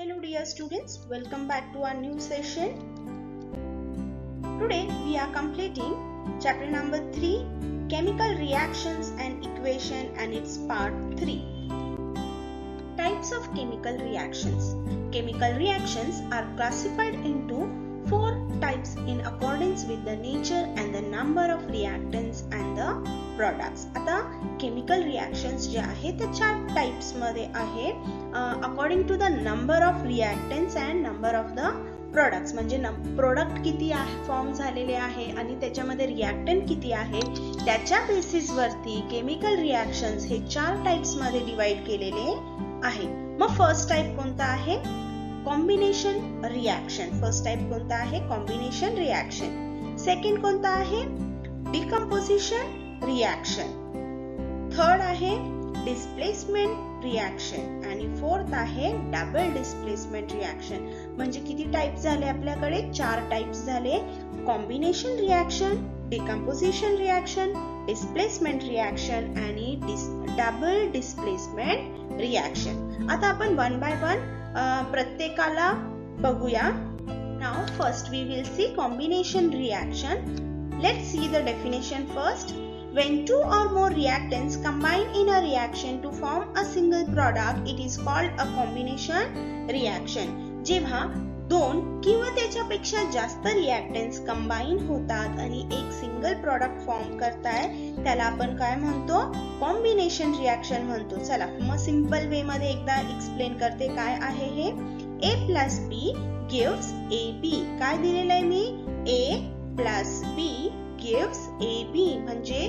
Hello dear students, welcome back to our new session. Today we are completing chapter number 3, Chemical Reactions and Equation, and its part 3. Types of chemical reactions. Chemical reactions are classified into 4 types in accordance with the nature and the number of reactants and the products. आता chemical reactions जे आहेत त्या 4 types मध्ये आहे according to the number of reactants and number of the products. म्हणजे product किती form झालेले आहे आणि त्याच्यामध्ये रिएक्टंट किती आहे त्याच्या बेसिस वरती केमिकल रिएक्शन्स हे 4 टाइप्स मध्ये डिवाइड केलेले आहे. मग फर्स्ट टाइप कोणता आहे? Combination reaction. फर्स्ट टाइप कोणता आहे? Combination reaction. सेकंड कोणता आहे? Decomposition reaction. थर्ड आहे डिस्प्लेसमेंट रिएक्शन आणि फोर्थ आहे डबल डिस्प्लेसमेंट रिएक्शन. म्हणजे किती टाइप्स झाले आपल्याकडे? 4 टाइप्स झाले. Combination reaction, decomposition reaction, displacement reaction आणि डबल डिस्प्लेसमेंट रिएक्शन. आता आपण वन बाय वन प्रत्येकाला बघूया. Now first we will see combination reaction. Let's see the definition first. When 2 or more reactants combine in a reaction to form a single product, it is called a combination reaction. जेव्हा 2 किंवा त्याच्यापेक्षा जास्त reactants combine होतात आणि एक single product form करताय त्याला आपण काय म्हणतो? कॉम्बिनेशन रिएक्शन म्हणतो. चला मग सिंपल वे मध्ये एकदा एक्सप्लेन करते काय आहे हे. A plus B gives AB. काय दिलेलं आहे मी? A plus B gives AB. म्हणजे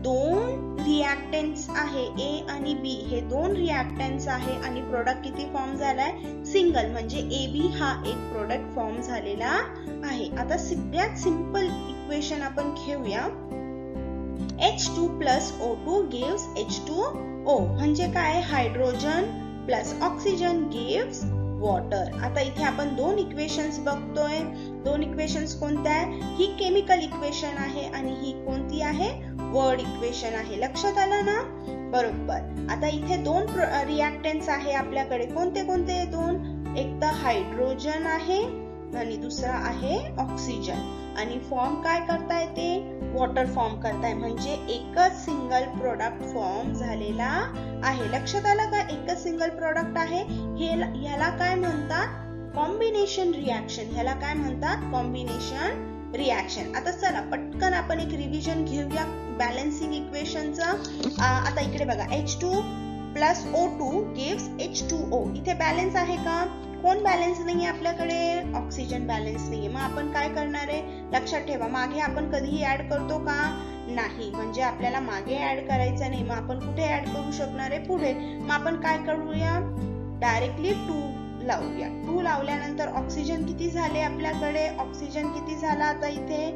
2 रिएक्टंट्स आहे A आणि B. हे 2 रिएक्टंट्स आहे आणि प्रोडक्ट किती फॉर्म झालाय? सिंगल. म्हणजे AB हा एक प्रोडक्ट फॉर्म झालेला आहे. आता सगळ्यात सिंपल इक्वेशन आपण घेऊया. H2 plus O2 gives H2O. म्हणजे काय? Hydrogen plus oxygen gives water. आता इथे आपण 2 इक्वेशन्स बघतोय. 2 इक्वेशन्स कोणत्या आहे? ही केमिकल इक्वेशन आहे आणि ही कोणती आहे? वर्ड इक्वेशन आहे. लक्षात आलं ना? बरोबर. आता इथे 2 रिएक्टंट्स आहे आपल्याकडे. कोणते कोणते 2? एक तर हायड्रोजन आहे आणि दुसरा आहे ऑक्सिजन. आणि फॉर्म काय करताय? ते वॉटर फॉर्म करताय. म्हणजे एकच सिंगल प्रोडक्ट फॉर्म झालेला आहे. लक्षात आलं का? एकच सिंगल प्रोडक्ट आहे. ह्याला काय म्हणतात? Combination reaction. ह्याला काय म्हणतात? Combination reaction. आता चला पटकन आपण एक रिव्हिजन घेऊया बॅलन्सिंग इक्वेशनचं. आता इकडे बघा. H2 plus O2 gives H2O. इथे बॅलन्स आहे का? कोण बॅलन्स नाहीये आपल्याकडे? ऑक्सिजन बॅलन्स नाहीये. मग आपण काय करणार आहे? लक्षात ठेवा, मागे आपण कधीही ऍड करतो का? नाही. म्हणजे आपल्याला मागे ऍड करायचं नाही. मग आपण कुठे ऍड करू शकणार आहे? पुढे. मग आपण काय करूया? डायरेक्टली 2 लावूया. 2 लावल्यानंतर ऑक्सिजन किती झाले आपल्याकडे? ऑक्सिजन किती झाला? आता इथे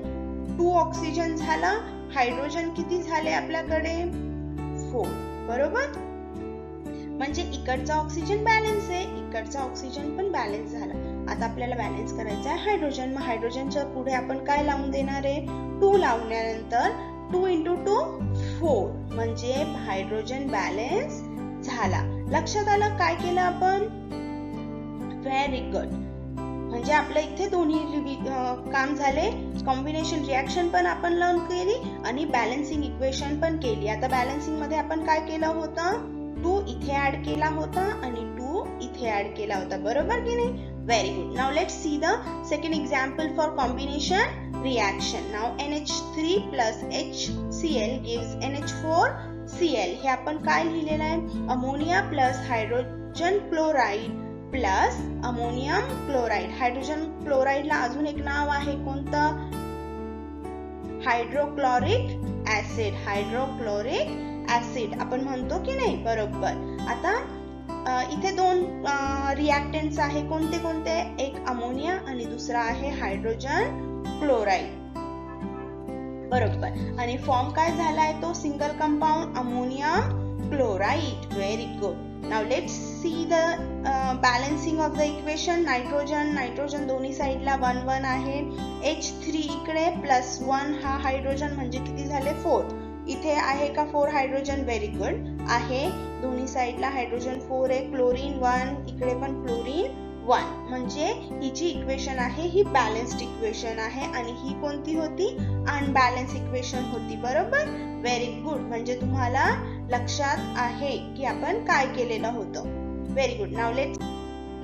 2 ऑक्सिजन झाला. हायड्रोजन किती झाले आपल्याकडे? 4. बरोबर. म्हणजे इकडचा ऑक्सिजन बॅलन्स आहे, इकडचा ऑक्सिजन पण बॅलन्स झाला. आता आपल्याला बॅलन्स करायचा आहे हायड्रोजन. मग हायड्रोजनच्या पुढे आपण काय लावून देणार आहे? 2 लावल्यानंतर 2 into 2 4. म्हणजे हायड्रोजन बॅलन्स झाला. लक्षात आलं काय केलं आपण? Very good. म्हणजे आपल्या इथे दोन्ही काम झाले. कॉम्बिनेशन रिएक्शन पण आपण लर्न केली आणि बॅलन्सिंग इक्वेशन पण केली. आता बॅलन्सिंग मध्ये आपण काय केलं होतं? 2 इथे ऍड केला होता आणि 2 इथे ऍड केला होता. बरोबर की नाही? Very good. Now let's see the second example for combination reaction. Now NH3 plus HCl gives NH4Cl. हे आपण काय लिहिलेलं आहे? Ammonia plus hydrogen chloride plus ammonium chloride. Hydrogen क्लोराइडला अजून एक नाव आहे. कोणतं? Hydrochloric acid. हायड्रोक्लोरिक ऍसिड आपण म्हणतो की नाही? बरोबर. आता इथे 2 रिएक्टंट्स आहे. कोणते कोणते? एक अमोनिया आणि दुसरा आहे हायड्रोजन क्लोराइड. बरोबर. आणि फॉर्म काय झालाय? तो single compound ammonium chloride. Very good. Now let's see the balancing of the equation. Nitrogen दोन्ही साइडला 1 1 आहे. H3 इकडे प्लस 1 हा हायड्रोजन म्हणजे किती झाले? 4. इथे आहे का 4 हायड्रोजन? Very good. आहे, दोन्ही साइडला हायड्रोजन 4 आहे, क्लोरीन 1, इकडे पण क्लोरीन 1, म्हणजे ही जी इक्वेशन आहे ही बॅलन्स्ड इक्वेशन आहे आणि ही कोणती होती, अनबॅलन्स इक्वेशन होती. बरोबर, व्हेरी गुड. म्हणजे तुम्हाला लक्षात आहे की आपण काय केलेलं होतं. Very good.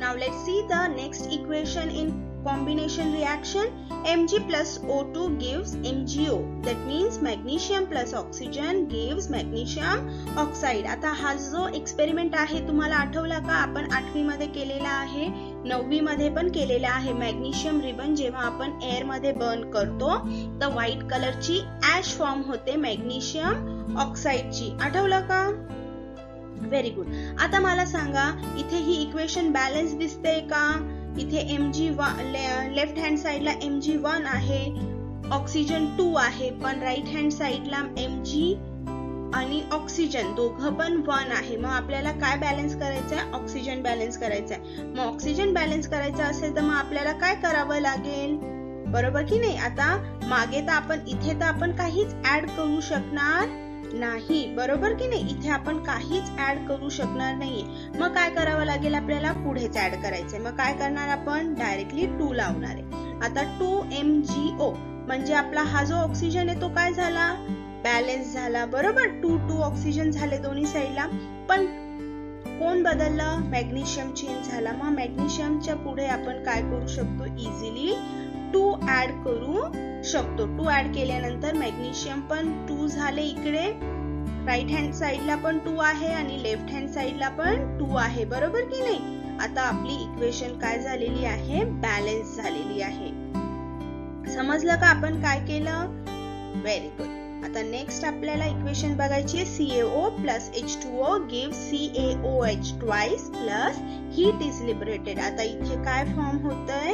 Now let's see the next equation in combination reaction. Mg plus O2 gives MgO. That means magnesium plus oxygen gives magnesium oxide. आता हा जो एक्सपेरिमेंट आहे तुम्हाला आठवला का, आपण 8वी मध्ये केलेला आहे, 9वी मध्ये पण केलेला आहे. मॅग्नेशियम रिबन जेव्हा आपण एअर मध्ये बर्न करतो तर व्हाईट कलरची ऍश फॉर्म होते मॅग्नेशियम ऑक्साइडची. आठवलं का? Very good. आता मला सांगा, इथे ही इक्वेशन बॅलन्स दिसते का? इथे लेफ्ट हँड साइडला Mg1 आहे, ऑक्सिजन 2 आहे, पण राईट हँड साइडला Mg आणि ऑक्सिजन दोघं पण 1 आहे. मग आपल्याला काय बॅलन्स करायचं आहे? ऑक्सिजन बॅलन्स करायचं आहे. मग ऑक्सिजन बॅलन्स करायचं असेल तर मग आपल्याला काय करावं लागेल? बरोबर की नाही? आता मागे तर इथे तर आपण काहीच ऍड करू शकणार नाही. बरोबर की नाही? इथे आपण काहीच ऍड करू शकणार नाहीये. मग काय करावं लागेल आपल्याला? पुढेच ऍड करायचंय. मग काय करणार आपण? डायरेक्टली 2 लावणार आहे. आता 2MgO म्हणजे आपला हा जो ऑक्सिजन आहे तो काय झाला? बॅलन्स झाला. बरोबर, 2 ऑक्सिजन झाले दोन्ही साईडला. पण कोण बदललं? मॅग्नेशियम चेंज झाला. मग मॅग्नेशियमच्या पुढे आपण काय करू शकतो? इझिली 2 ऍड करू शकतो. 2 ऍड केल्यानंतर मॅग्नेशियम पण 2 झाले, इकडे राईट हँड साइडला पण 2 आहे आणि लेफ्ट हँड साइडला पण 2 आहे. बरोबर की नाही? आता आपली इक्वेशन काय झालेली आहे? बॅलन्स झालेली आहे. समजलं का आपण काय केलं? Very good. आता नेक्स्ट आपल्याला इक्वेशन बघायची आहे. CaO plus H2O gives CaOH twice plus heat is liberated. आता इथे काय फॉर्म होतंय?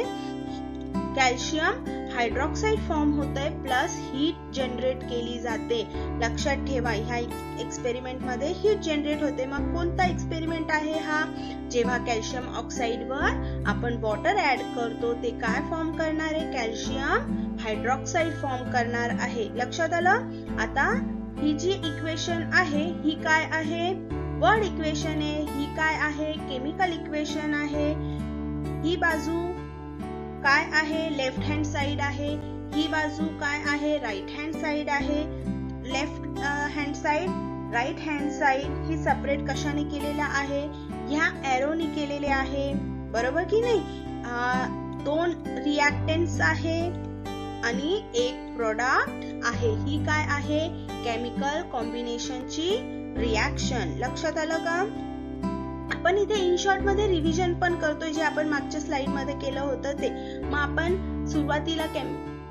कॅल्शियम हायड्रॉक्साइड फॉर्म होतंय प्लस हीट जनरेट केली जाते. लक्षात ठेवा, ह्या एक्सपेरिमेंट मध्ये हीट जनरेट होते. मग कोणता एक्सपेरिमेंट आहे हा? जेव्हा कॅल्शियम ऑक्साइड वर आपण वॉटर ऍड करतो ते काय फॉर्म करणार आहे? कॅल्शियम हायड्रॉक्साइड फॉर्म करणार आहे. लक्षात आलं? आता ही जी इक्वेशन आहे ही काय आहे? वर्ड इक्वेशन आहे. ही काय आहे? केमिकल इक्वेशन आहे. ही बाजू काय आहे? लेफ्ट हँड साइड आहे. ही बाजू काय आहे? राईट हँड साइड आहे. Left hand side, right hand side ही सेपरेट कशाने केलेला आहे? ह्या एरोने केलेले आहे. बरोबर की नाही? 2 रिएक्टंट्स आहे आणि 1 प्रोडक्ट आहे. ही काय आहे? केमिकल कॉम्बिनेशनची रिएक्शन. लक्षात आलं का? आपण इथे इन शॉर्ट मध्ये रिव्हिजन पण करतोय, जे आपण मागच्या स्लाइड मध्ये केलं होतं ते. मग आपण सुरुवातीला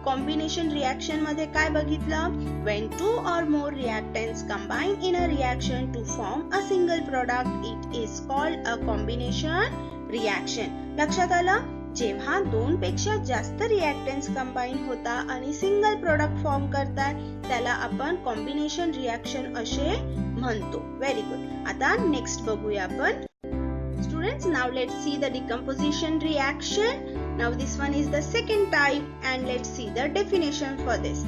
कॉम्बिनेशन रिएक्शन मध्ये काय बघितलं? when 2 or more reactants combine in a reaction to form a single product, it is called a combination reaction. लक्षात आलं? जेव्हा 2 पेक्षा जास्त रिएक्टंट्स कंबाईन होतात आणि सिंगल प्रोडक्ट फॉर्म करतात त्याला आपण कॉम्बिनेशन रिएक्शन असे म्हणतो. Very good. आता नेक्स्ट बघूया आपण. Students, now let's see the decomposition reaction. Now this one is the second type and let's see the definition for this.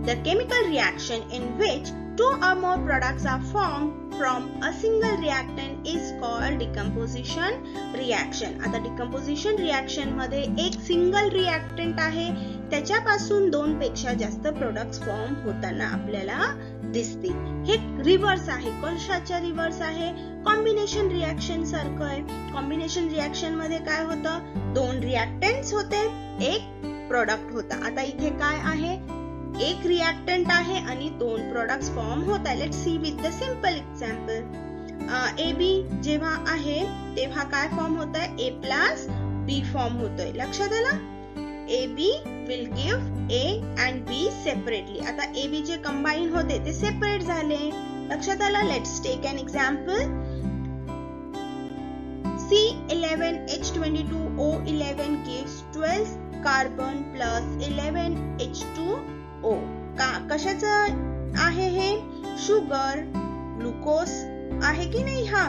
The chemical reaction in which 2 or more products are formed from a single reactant is called decomposition reaction. आता decomposition reaction मध्ये एक single reactant आहे, त्याच्यापासून 2 पेक्षा जास्त products form होताना आपल्याला दिसतील. हे रिव्हर्स आहे. कशाच्या रिव्हर्स आहे? कॉम्बिनेशन रिएक्शन सारखं आहे. कॉम्बिनेशन रिएक्शन मध्ये काय होतं? 2 रिएक्टंट्स होते, 1 प्रोडक्ट होता. आता इथे काय आहे? 1 रिएक्टंट आहे आणि 2 प्रोडक्ट्स फॉर्म होत आहे. Let's see with the simple example. AB जेव्हा आहे तेव्हा काय फॉर्म होत आहे? A प्लस B फॉर्म होतोय. लक्षात आलं? AB will give A and B separately. आता AB जे कंबाईन होते ते सेपरेट झाले. लक्षात आलं? Let's take an example. C11H22O11 gives 12 carbon plus 11 H2O. कशाचं आहे हे? शुगर, ग्लुकोज आहे की नाही? हा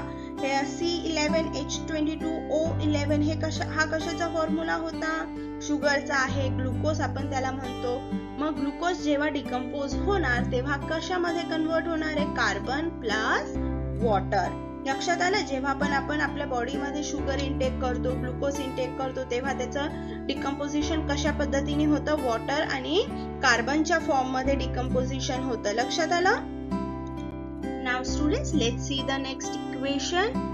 C11H22O11 हा कशाचा फॉर्म्युला होता? शुगरचा आहे. ग्लुकोज आपण त्याला म्हणतो. मग ग्लुकोज जेव्हा डिकम्पोज होणार तेव्हा कशामध्ये कन्वर्ट होणार आहे? Carbon plus water. लक्षात आलं, जेव्हा पण आपण आपल्या बॉडीमध्ये शुगर इनटेक करतो, ग्लुकोज इनटेक करतो, तेव्हा त्याचं डिकम्पोजिशन कशा पद्धतीने होतं, वॉटर आणि कार्बनच्या फॉर्म मध्ये डिकम्पोजिशन होतं. लक्षात आलं. Now students, let's see the next equation.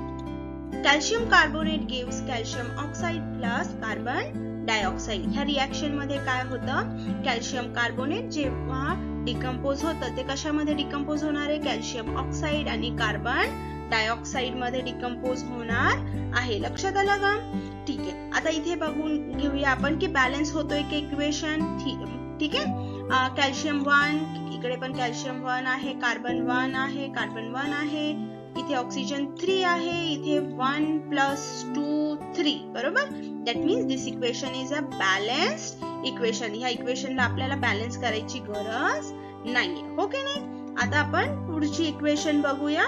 Calcium carbonate gives calcium oxide plus carbon dioxide. ह्या रिएक्शन मध्ये काय होतं, कॅल्शियम कार्बोनेट जेव्हा डिकम्पोज होतं ते कशामध्ये डिकम्पोज होणार आहे, कॅल्शियम ऑक्साइड आणि कार्बन डायऑक्साइड मध्ये डिकम्पोज होणार आहे. लक्षात आलं का. ठीक आहे, आता इथे बघून घेऊया आपण की बॅलन्स होतोय की इक्वेशन. ठीक आहे, कॅल्शियम 1, इकडे पण कॅल्शियम 1 आहे, कार्बन 1 आहे, कार्बन 1 आहे, इथे ऑक्सिजन 3 आहे, इथे 1 + 2 3. बरोबर. That means this equation is a balanced equation. ह्या इक्वेशनला आपल्याला बॅलन्स करायची गरज नाहीये. हो की नाही. आता आपण पुढची इक्वेशन बघूया.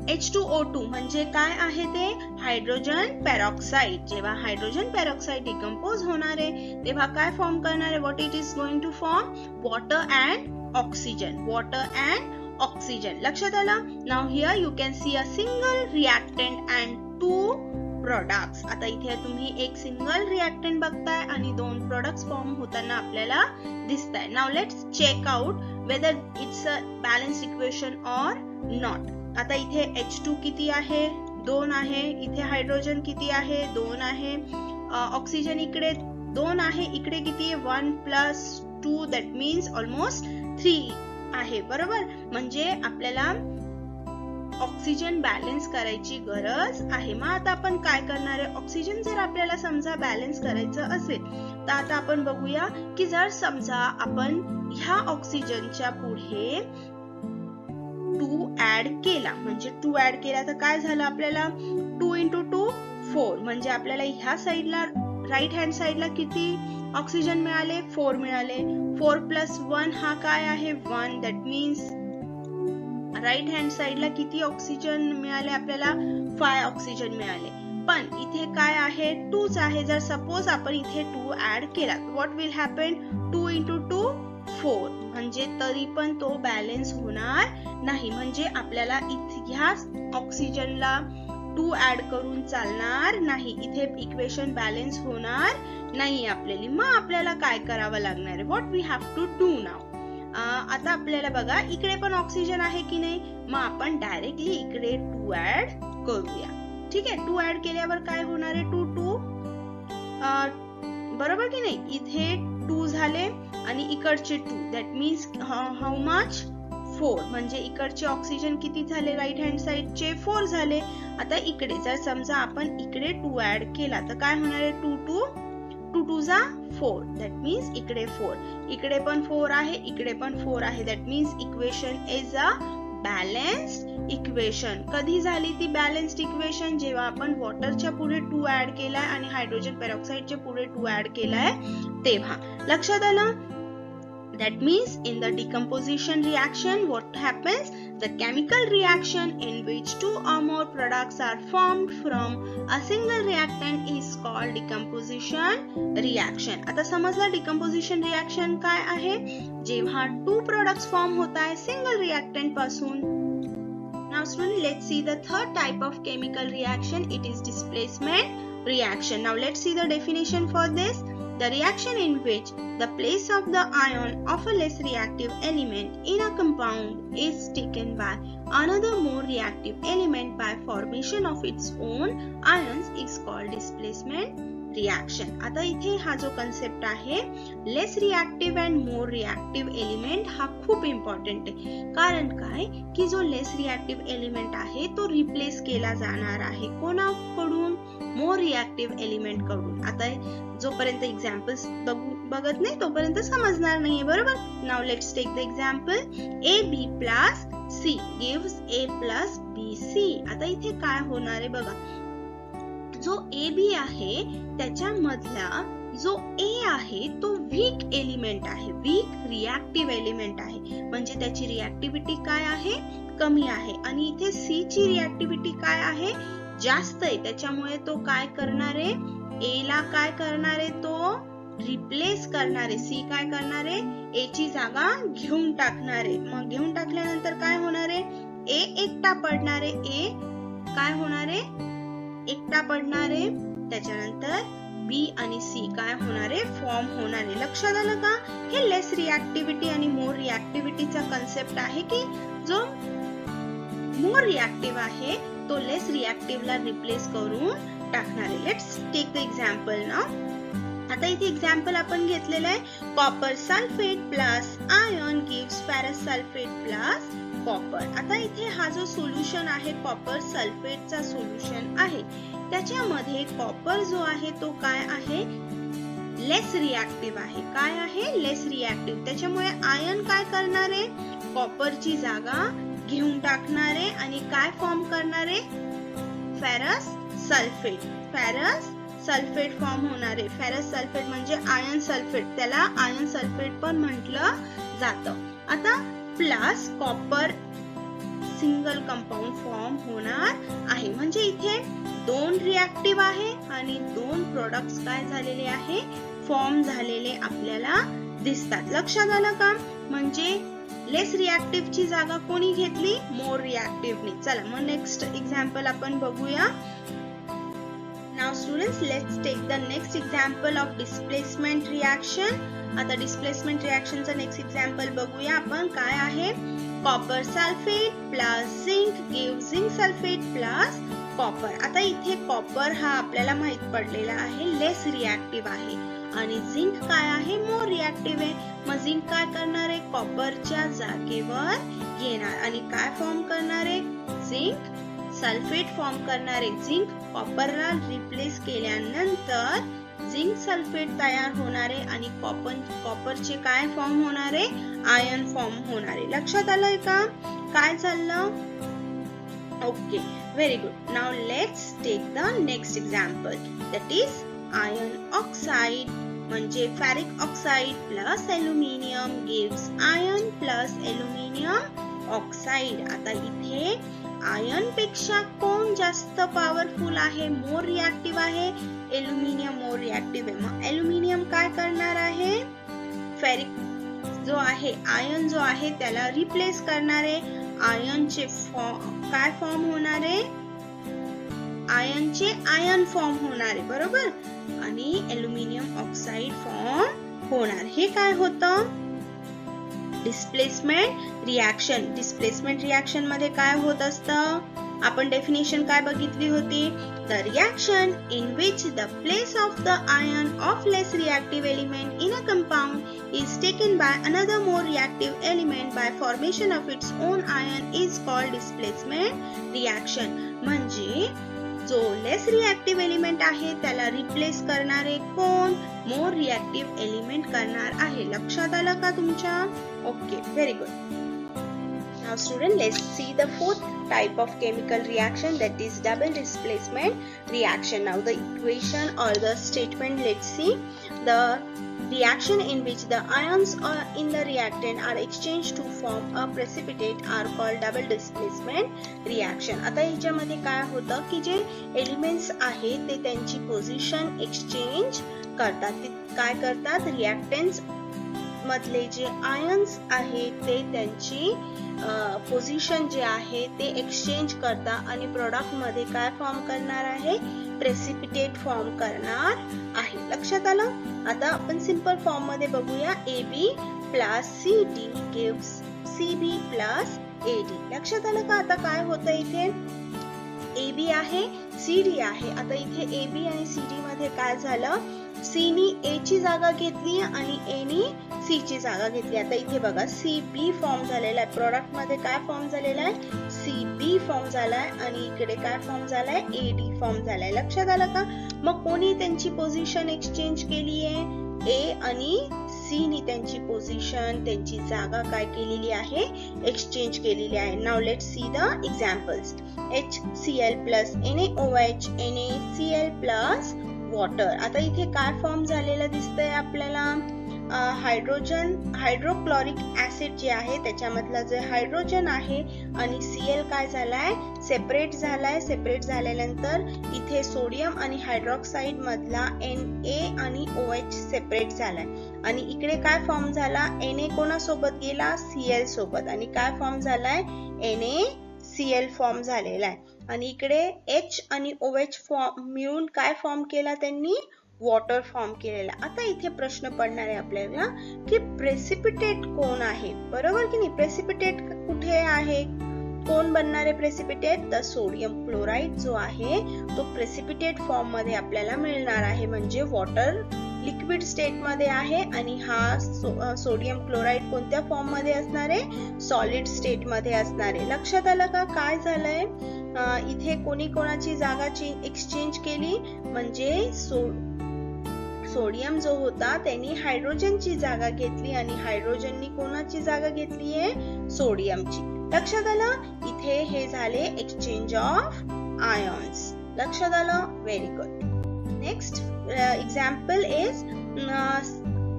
H2O2 म्हणजे काय आहे ते, हायड्रोजन पेरॉक्साइड. जेव्हा हायड्रोजन पेरॉक्साइड डिकम्पोज होणार आहे तेव्हा काय फॉर्म करणार आहे, what it is going to form, water and oxygen. Water and oxygen. लक्षात आलं. Now here you can see a single reactant and 2 products. आता इथे तुम्ही एक सिंगल रिएक्टंट बघताय आणि 2 प्रोडक्ट्स फॉर्म होताना आपल्याला दिसताय. Now let's check out whether it's a balanced equation or not. आता इथे H2 किती आहे, 2 आहे, इथे हायड्रोजन किती आहे, 2 आहे, ऑक्सिजन इकडे 2 आहे, इकडे किती आहे, 1 + 2, दॅट मीन्स ऑलमोस्ट 3 आहे. बरोबर. म्हणजे आपल्याला ऑक्सिजन बॅलन्स करायची गरज आहे. मग आता आपण काय करणार आहे, ऑक्सिजन जर आपल्याला समजा बॅलन्स करायचं असेल तर आता आपण बघूया की जर समजा आपण ह्या ऑक्सिजनच्या पुढे 2 ऍड केला, म्हणजे 2 ऍड केला तर काय झालं आपल्याला, 2 × 2 4. म्हणजे आपल्याला ह्या साइडला राईट हँड साइडला किती ऑक्सिजन मिळाले, 4 मिळाले. 4 + 1 हा काय आहे, 1. दॅट मीन्स राईट हँड साइडला किती ऑक्सिजन मिळाले आपल्याला, 5 ऑक्सिजन मिळाले. पण इथे काय आहे, 2च आहे. जर सपोज आपण इथे 2 ऍड केला, व्हॉट विल हॅपन, 2 × 2 4. म्हणजे तरी पण तो बॅलन्स होणार नाही. म्हणजे आपल्याला ह्या ऑक्सिजनला 2 ऍड करून चालणार नाही. इथे इक्वेशन बॅलन्स होणार नाही आपल्याला. मग आपल्याला काय करावं लागणार आहे, what we have to do now. आता आपल्याला बघा इकडे पण ऑक्सिजन आहे की नाही, मग आपण डायरेक्टली इकडे 2 ऍड करूया. ठीक आहे. 2 ऍड केल्यावर काय होणार आहे, 2 2 बरोबर की नाही. इथे 2 झाले आणि इकडचे 2, दॅट मीन्स हाऊ मच, 4. म्हणजे इकडचे ऑक्सिजन किती झाले, राईट हँड साइडचे 4 झाले. आता इकडे जर समजा आपण इकडे 2 ऍड केला तर काय होणार आहे, 2 2 = 4. दॅट मीन्स इकडे 4, इकडे पण 4 आहे, इकडे पण 4 आहे. That means equation is a balanced equation. कधी झाली ती बॅलन्स्ड इक्वेशन, जेव्हा आपण वॉटरच्या पुढे 2 ऍड केलाय आणि हायड्रोजन पेरॉक्साइडच्या पुढे 2 ऍड केलाय तेव्हा. लक्षात आलं. That means in the decomposition reaction what happens, the chemical reaction in which 2 or more products are formed from a single reactant is called decomposition reaction. आता समजलं decomposition reaction काय आहे, जेव्हा 2 products form होत आहे single reactant पासून. Now students, let's see the third type of chemical reaction. It is displacement reaction. Now let's see the definition for this. The reaction in which the place of the ion of a less reactive element in a compound is taken by another more reactive element by formation of its own ions is called displacement reaction. आता इथे हा जो concept आहे less reactive and more reactive element हा खूप important आहे. कारण काय की जो लेस रिएक्टिव्ह एलिमेंट आहे तो रिप्लेस केला जाणार आहे कोणाकडून, मोर रिएक्टिव्ह एलिमेंट कडून. आता जोपर्यंत एक्झाम्पल्स बघत नाही तोपर्यंत समजणार नाहीये. बरोबर. Now let's take the example. AB + C gives A + BC. आता इथे काय होणार आहे बघा, जो AB आहे त्याच्यामधला जो A आहे तो वीक एलिमेंट आहे, वीक रिएक्टिव्ह एलिमेंट आहे. म्हणजे त्याची रिएक्टिव्हिटी काय आहे, कमी आहे. आणि इथे C ची रिएक्टिव्हिटी काय आहे, जास्त आहे. त्याच्यामुळे तो काय करणार आहे, A ला काय करणार आहे, तो रिप्लेस करणार आहे. C काय करणार आहे, A ची जागा घेऊन टाकणार आहे. मग घेऊन टाकल्यानंतर काय होणार आहे, ए एकटा पडणार आहे, ए काय होणार आहे, एकटा पडणार आहे. त्याच्यानंतर बी आणि सी काय होणार आहे, फॉर्म होणार आहे. लक्षात आलं का? हे लेस रिॲक्टिव्हिटी आणि मोर रिॲक्टिव्हिटीचा कन्सेप्ट आहे की जो मोर रिॲक्टिव्ह आहे तो लेस रिॲक्टिव्हला रिप्लेस करून टाकणार आहे. लेट्स टेक द एक्झाम्पल ना. आता इथे एक्झाम्पल आपण घेतलेलं आहे copper sulphate plus iron gives ferrous sulphate plus copper. आता इथे हा जो सोल्युशन आहे कॉपर सल्फेटचा सोल्युशन आहे, त्याच्यामध्ये कॉपर जो आहे तो काय आहे, लेस रिॲक्टिव्ह आहे. काय आहे, लेस रिॲक्टिव्ह. त्याच्यामुळे आयर्न काय करणार आहे, कॉपरची जागा घेऊन टाकणार आहे आणि काय फॉर्म करणार आहे, ferrous sulphate. Ferrous sulphate form होणार आहे. फेरस सल्फेट म्हणजे आयर्न सल्फेट, त्याला आयर्न सल्फेट पण म्हटलं जातं. आता plus copper single compound form होणार आहे. म्हणजे इथे दोन रिॲक्टिव्ह आहे आणि दोन प्रोडक्ट्स काय झालेले आहे, फॉर्म झालेले आपल्याला दिसतात. लक्षात आलं का? म्हणजे लेस रिॲक्टिव्ह ची जागा कोणी घेतली, मोर रिॲक्टिव्हने. चला मग नेक्स्ट एक्झाम्पल आपण बघूया. Now students, let's take the next example of displacement reaction. आता displacement reaction चा next example बघूया आपण. काय आहे, copper sulfate plus zinc gives zinc sulfate plus copper. आता इथे copper हा आपल्याला माहित पडलेला आहे लेस रिॲक्टिव्ह आहे आणि झिंक काय आहे, मोर रिॲक्टिव्ह आहे. मग झिंक काय करणार आहे, कॉपरच्या जागेवर येणार आणि काय फॉर्म करणार आहे, झिंक सल्फेट फॉर्म करणार आहे. झिंक कॉपरला रिप्लेस केल्यानंतर झिंक सल्फेट तयार होणार आहे आणि कॉपरचे काय फॉर्म होणार आहे, आयर्न फॉर्म होणार आहे. लक्षात आलंय का काय चाललं? Okay, very good. Now let's take the next example, that is iron oxide. म्हणजे ferric oxide plus aluminium gives iron plus aluminium oxide. आता इथे आयर्न पेक्षा कोण जास्त पॉवरफुल आहे, मोर रिॲक्टिव्ह आहे, ॲल्युमिनियम मोर रिॲक्टिव्ह आहे. मग ॲल्युमिनियम काय करणार आहे, फेरिक जो आहे आयर्न जो आहे त्याला रिप्लेस करणार आहे. आयर्नचे काय फॉर्म होणार आहे, आयर्नचे आयर्न फॉर्म होणार आहे, बरोबर, आणि ॲल्युमिनियम ऑक्साइड फॉर्म होणार. हे काय होतं, डिस्प्लेसमेंट रिॲक्शन. डिस्प्लेसमेंट रिॲक्शन मध्ये काय होत असतं, आपण डेफिनेशन काय बघितली होती, the reaction in which the place of the iron of less reactive element in a compound is taken by another more reactive element by formation of its own iron is called displacement reaction. म्हणजे जो लेस reactive element आहे त्याला replace करणारे कोण, मोर reactive element करणार आहे. लक्षात आलं का तुमच्या? Okay, very good. Now student, let's see the fourth type of chemical reaction, that is double displacement reaction. Now the equation or the statement, let's see. The reaction in which the ions in the reactant are exchanged to form a precipitate are called double displacement reaction. आता ह्याच्यामध्ये काय होतं की जे elements आहेत ते त्यांची position exchange करतात. ते काय करतात, रिॲक्टन्ट्स मधले जे आयन्स आहेत ते त्यांची पोझिशन जे आहे ते एक्सचेंज करतात आणि प्रोडक्ट मध्ये काय फॉर्म करणार आहे, प्रेसिपिटेट फॉर्म करणार आहे. लक्षात आलं? आता आपण सिंपल फॉर्म मध्ये बघूया. AB plus CD gives CB plus AD. लक्षात आलं का? आता काय होतं इथे, AB आहे, CD आहे. आता इथे AB आणि CD मध्ये काय झालं, C नी A ची जागा घेतली आणि A नी C ची जागा घेतली. आता इथे बघा CB फॉर्म झालेला आहे, प्रोडक्ट मध्ये काय फॉर्म झालेला आहे, CB फॉर्म झालाय आणि इकडे काय फॉर्म झालाय, AD फॉर्म झालाय. लक्षात आलं का? मग कोणी त्यांची पोझिशन एक्सचेंज केली आहे, A आणि C नी त्यांची पोझिशन, त्यांची जागा काय केलेली आहे, एक्सचेंज केलेली आहे. Now let's see the examples. HCl plus NaOH NaCl plus water. आता इथे काय फॉर्म झालेलं दिसतंय आपल्याला, हायड्रोक्लोरिक ऍसिड जे आहे त्याच्यामधला जे हायड्रोजन आहे आणि Cl काय झालाय, सेपरेट झालाय. सेपरेट झाल्यानंतर इथे सोडियम आणि हायड्रॉक्साइड मधला Na आणि OH सेपरेट झालाय आणि इकडे काय फॉर्म झाला, Na कोणासोबत गेला, Cl सोबत, आणि काय फॉर्म झालाय, Cl फॉर्म झालेला आहे आणि इकडे H आणि OH फॉर्म मिळून काय फॉर्म केला त्यांनी, वॉटर फॉर्म केलेला. आता इथे प्रश्न पडणार आहे आपल्याला की प्रेसिपिटेट कोण आहे, बरोबर की नाही. प्रेसिपिटेट कुठे आहे, कोण बनणार आहे प्रेसिपिटेट, तर सोडियम क्लोराईड जो आहे तो प्रेसिपिटेट फॉर्म मध्ये आपल्याला मिळणार आहे. म्हणजे वॉटर लिक्विड स्टेट मध्ये आहे आणि हा सोडियम क्लोराईड कोणत्या फॉर्म मध्ये असणार आहे, सॉलिड स्टेट मध्ये असणार आहे. लक्षात आलं का काय झालंय, इथे कोणी कोणाची जागा एक्सचेंज केली, म्हणजे सोडियम जो होता त्यांनी हायड्रोजनची जागा घेतली आणि हायड्रोजननी कोणाची जागा घेतली आहे, सोडियमची. लक्षात आलं, इथे हे झाले एक्सचेंज ऑफ आयॉन्स. लक्षात आलं, very good. Next example is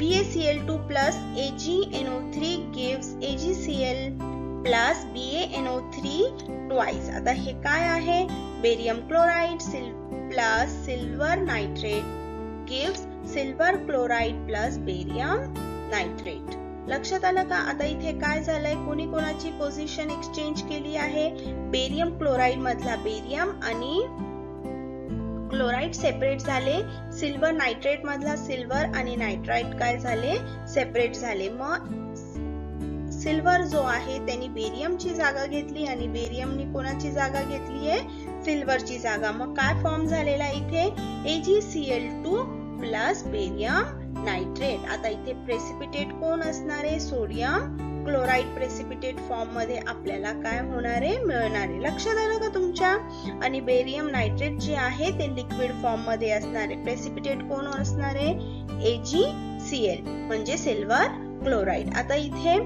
BaCl2 plus AgNO3 gives AgCl plus BaNO3 twice. आता हे काय आहे, barium chloride plus silver nitrate gives silver chloride plus barium nitrate. लक्षात आलं का. आता इथे काय झालंय, कोणी कोणाची पोझिशन एक्सचेंज केली आहे, बेरियम क्लोराइड मधला बेरियम आणि क्लोराइड सेपरेट झाले, सिल्वर नायट्रेट मधला सिल्वर आणि नायट्राइट काय झाले, सेपरेट झाले. मग सिल्वर जो आहे त्यांनी बेरियमची जागा घेतली आणि बेरियमनी कोणाची जागा घेतली आहे, सिल्वरची जागा. मग काय फॉर्म झालेला इथे, AgCl2 प्लस बेरियम नायट्रेट. आता इथे प्रेसिपिटेट कोण असणार आहे, सोडियम क्लोराइड प्रेसिपिटेट फॉर्म मध्ये आपल्याला काय होणार आहे, मिळणार आहे. लक्षात आलं का तुमच्या. आणि बेरियम नायट्रेट जे आहे ते लिक्विड फॉर्म मध्ये असणार आहे. प्रेसिपिटेट कोण असणार आहे, AgCl म्हणजे सिल्वर क्लोराइड. आता इथे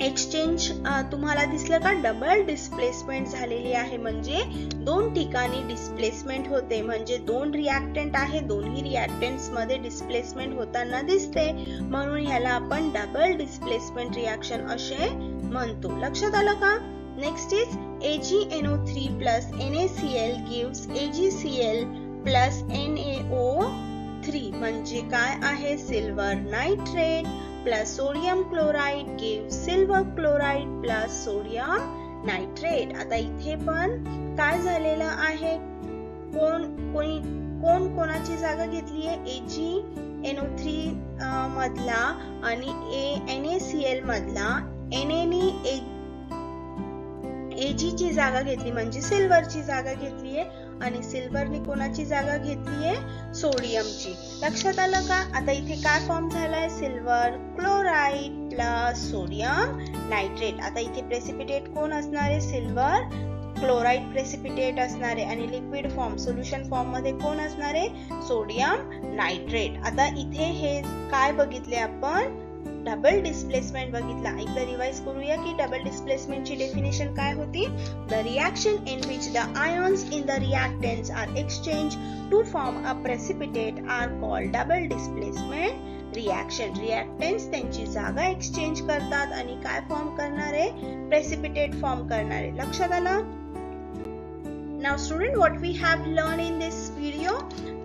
एक्सचेंज तुम्हाला दिसलं का, डबल डिस्प्लेसमेंट झालेली आहे. म्हणजे दोन ठिकाणी डिस्प्लेसमेंट होते, म्हणजे दोन रिएक्टंट आहे, दोन्ही रिएक्टंट्स मध्ये डिस्प्लेसमेंट होताना दिसते, म्हणून ह्याला आपण डबल डिस्प्लेसमेंट रिएक्शन असे म्हणतो. लक्षात आलं का. Next is AgNO3 plus NaCl gives AgCl plus NaO3 म्हणजे काय आहे, silver nitrate plus sodium chloride gives silver chloride plus sodium nitrate. आता इथे पण काय झालेलं आहे, कोण कोणाची जागा घेतली आहे, AgNO3 मधला आणि NaCl मधला Na Ag ची जागा घेतली म्हणजे सिल्वरची जागा घेतली आहे आणि सिल्वरने कोणाची जागा घेतली आहे, सोडियमची. लक्षात आलं का. आता इथे काय फॉर्म झालाय, silver chloride plus sodium nitrate. आता इथे प्रेसिपिटेट कोण असणार आहे, सिल्वर क्लोराइड प्रेसिपिटेट असणार आहे आणि लिक्विड फॉर्म सोल्युशन फॉर्म मध्ये कोण असणार आहे, सोडियम नायट्रेट. आता इथे हे काय बघितले आपण, डबल डिस्प्लेसमेंट बघितला. एकदा रिवाइज करूया की डबल डिस्प्लेसमेंट ची डेफिनेशन काय होती, the reaction in which the ions in the reactants are exchange to form a precipitate are called double displacement reaction. Reactants त्यांची जागा एक्सचेंज करतात आणि काय फॉर्म करणार आहे, प्रेसिपिटेट फॉर्म करणार आहे. लक्षात आलं. Now student, what we have learned in this video,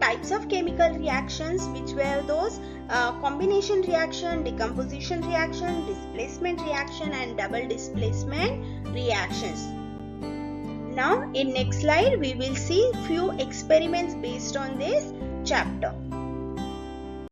types of chemical reactions, which were those combination reaction, decomposition reaction, displacement reaction and double displacement reactions. Now in next slide we will see few experiments based on this chapter.